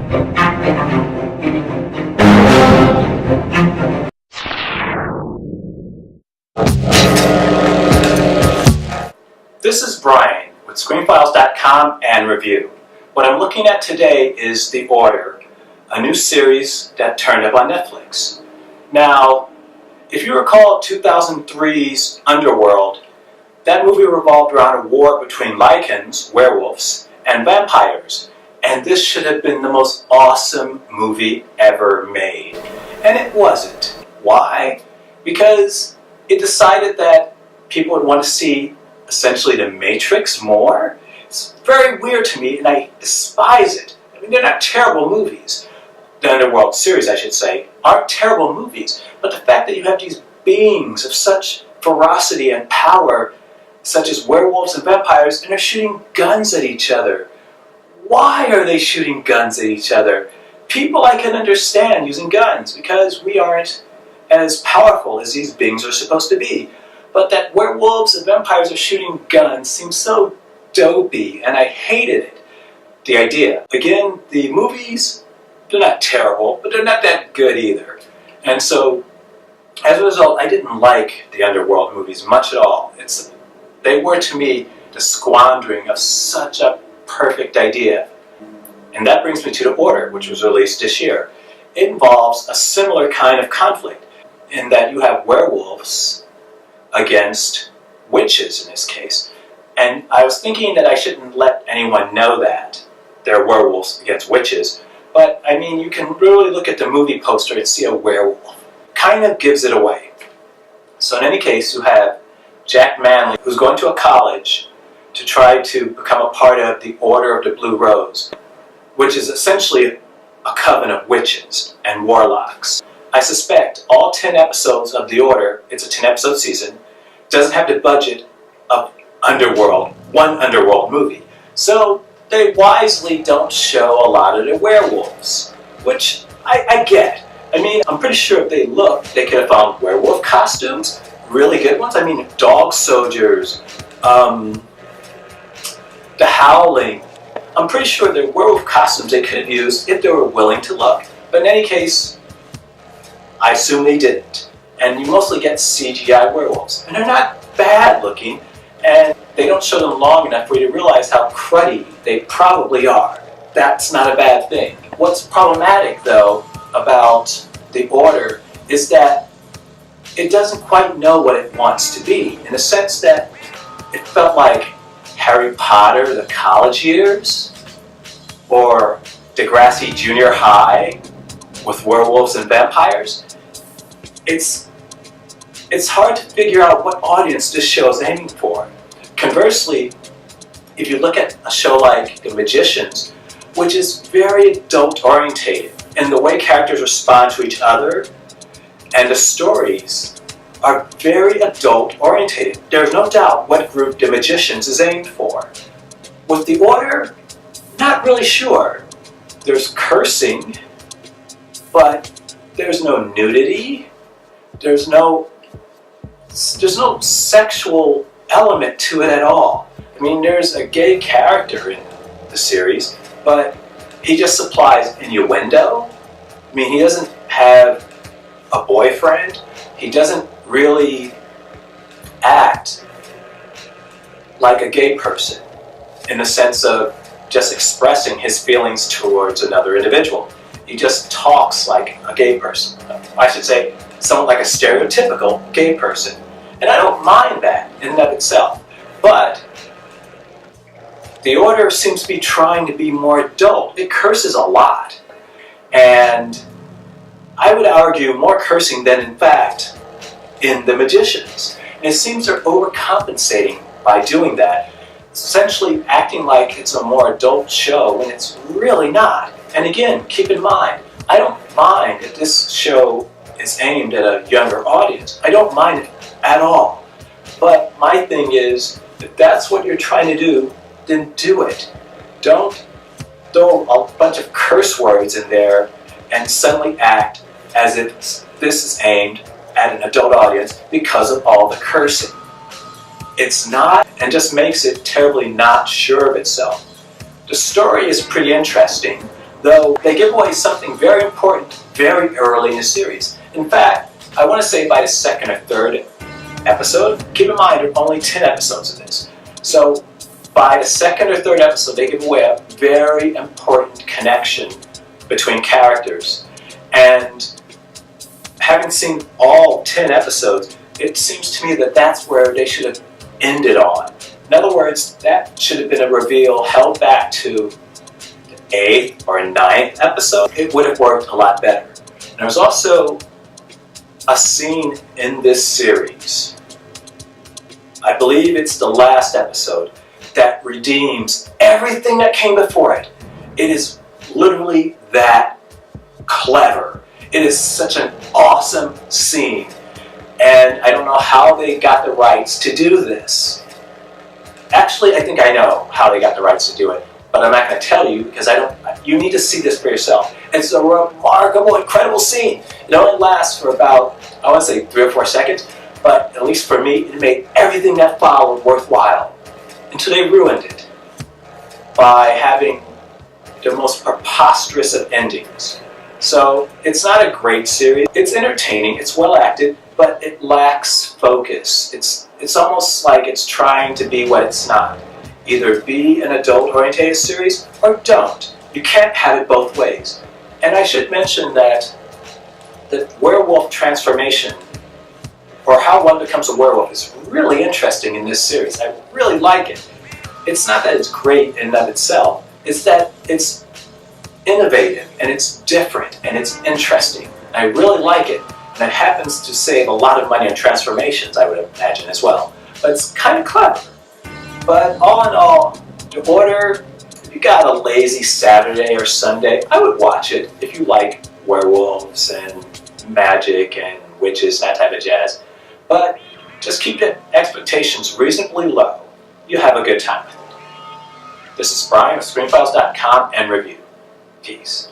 This is Brian with ScreenFiles.com and Review. What I'm looking at today is The Order, a new series that turned up on Netflix. Now, if you recall 2003's Underworld, that movie revolved around a war between Lycans, werewolves, and vampires. And this should have been the most awesome movie ever made. And it wasn't. Why? Because it decided that people would want to see essentially The Matrix more. It's very weird to me, and I despise it. I mean, they're not terrible movies. The Underworld series, I should say, aren't terrible movies. But the fact that you have these beings of such ferocity and power, such as werewolves and vampires, and they're shooting guns at each other. Why are they shooting guns at each other? People I can understand using guns, because we aren't as powerful as these beings are supposed to be. But that werewolves and vampires are shooting guns seems so dopey, and I hated it. The idea. Again, the movies, they're not terrible, but they're not that good either. And so, as a result, I didn't like the Underworld movies much at all. They were, to me, the squandering of such a perfect idea. And that brings me to The Order, which was released this year. It involves a similar kind of conflict, in that you have werewolves against witches in this case. And I was thinking that I shouldn't let anyone know that they're werewolves against witches. But, I mean, you can really look at the movie poster and see a werewolf. Kind of gives it away. So in any case, you have Jack Manley, who's going to a college to try to become a part of the Order of the Blue Rose, which is essentially a coven of witches and warlocks. I suspect all 10 episodes of The Order, it's a 10-episode season, doesn't have the budget of Underworld, one Underworld movie. So they wisely don't show a lot of the werewolves, which I get. I mean, I'm pretty sure if they looked, they could have found werewolf costumes, really good ones. I mean, Dog Soldiers, The Howling. I'm pretty sure there are werewolf costumes they could have used if they were willing to look. But in any case, I assume they didn't. And you mostly get CGI werewolves. And they're not bad looking, and they don't show them long enough for you to realize how cruddy they probably are. That's not a bad thing. What's problematic, though, about The Order is that it doesn't quite know what it wants to be, in the sense that it felt like Harry Potter, the college years, or Degrassi Junior High with werewolves and vampires. It's hard to figure out what audience this show is aiming for. Conversely, if you look at a show like The Magicians, which is very adult-orientated, and the way characters respond to each other, and the stories are very adult-orientated. There's no doubt what group The Magicians is aimed for. With The Order, not really sure. There's cursing, but there's no nudity. There's no sexual element to it at all. I mean, there's a gay character in the series, but he just supplies innuendo. I mean, he doesn't have a boyfriend. He doesn't really act like a gay person in the sense of just expressing his feelings towards another individual. He just talks like a gay person. I should say, somewhat like a stereotypical gay person. And I don't mind that in and of itself. But The Order seems to be trying to be more adult. It curses a lot. And I would argue more cursing than, in fact, in The Magicians. And it seems they're overcompensating by doing that, essentially acting like it's a more adult show when it's really not. And again, keep in mind, I don't mind if this show is aimed at a younger audience. I don't mind it at all. But my thing is, if that's what you're trying to do, then do it. Don't throw a bunch of curse words in there and suddenly act as if this is aimed at an adult audience because of all the cursing. It's not, and just makes it terribly not sure of itself. The story is pretty interesting, though they give away something very important very early in the series. In fact, I want to say by the second or third episode, keep in mind there are only 10 episodes of this. So by the second or third episode, they give away a very important connection between characters. And having seen all 10 episodes, it seems to me that that's where they should have ended on. In other words, that should have been a reveal held back to the 8th or 9th episode. It would have worked a lot better. And there's also a scene in this series, I believe it's the last episode, that redeems everything that came before it. It is literally that clever. It is such an awesome scene. And I don't know how they got the rights to do this. Actually, I think I know how they got the rights to do it, but I'm not going to tell you because you need to see this for yourself. It's a remarkable, incredible scene. It only lasts for about, I want to say 3 or 4 seconds, but at least for me, it made everything that followed worthwhile until they ruined it by having the most preposterous of endings. So it's not a great series. It's entertaining, it's well acted, but it lacks focus. It's almost like it's trying to be what it's not. Either be an adult-oriented series or don't. You can't have it both ways. And I should mention that the werewolf transformation, or how one becomes a werewolf, is really interesting in this series. I really like it. It's not that it's great in and of itself, it's that it's innovative and it's different and it's interesting. I really like it. And it happens to save a lot of money on transformations, I would imagine, as well. But it's kind of clever. But all in all, the order, if you got a lazy Saturday or Sunday, I would watch it if you like werewolves and magic and witches, that type of jazz. But just keep the expectations reasonably low. You have a good time with it. This is Brian of ScreenFiles.com and Review. Peace.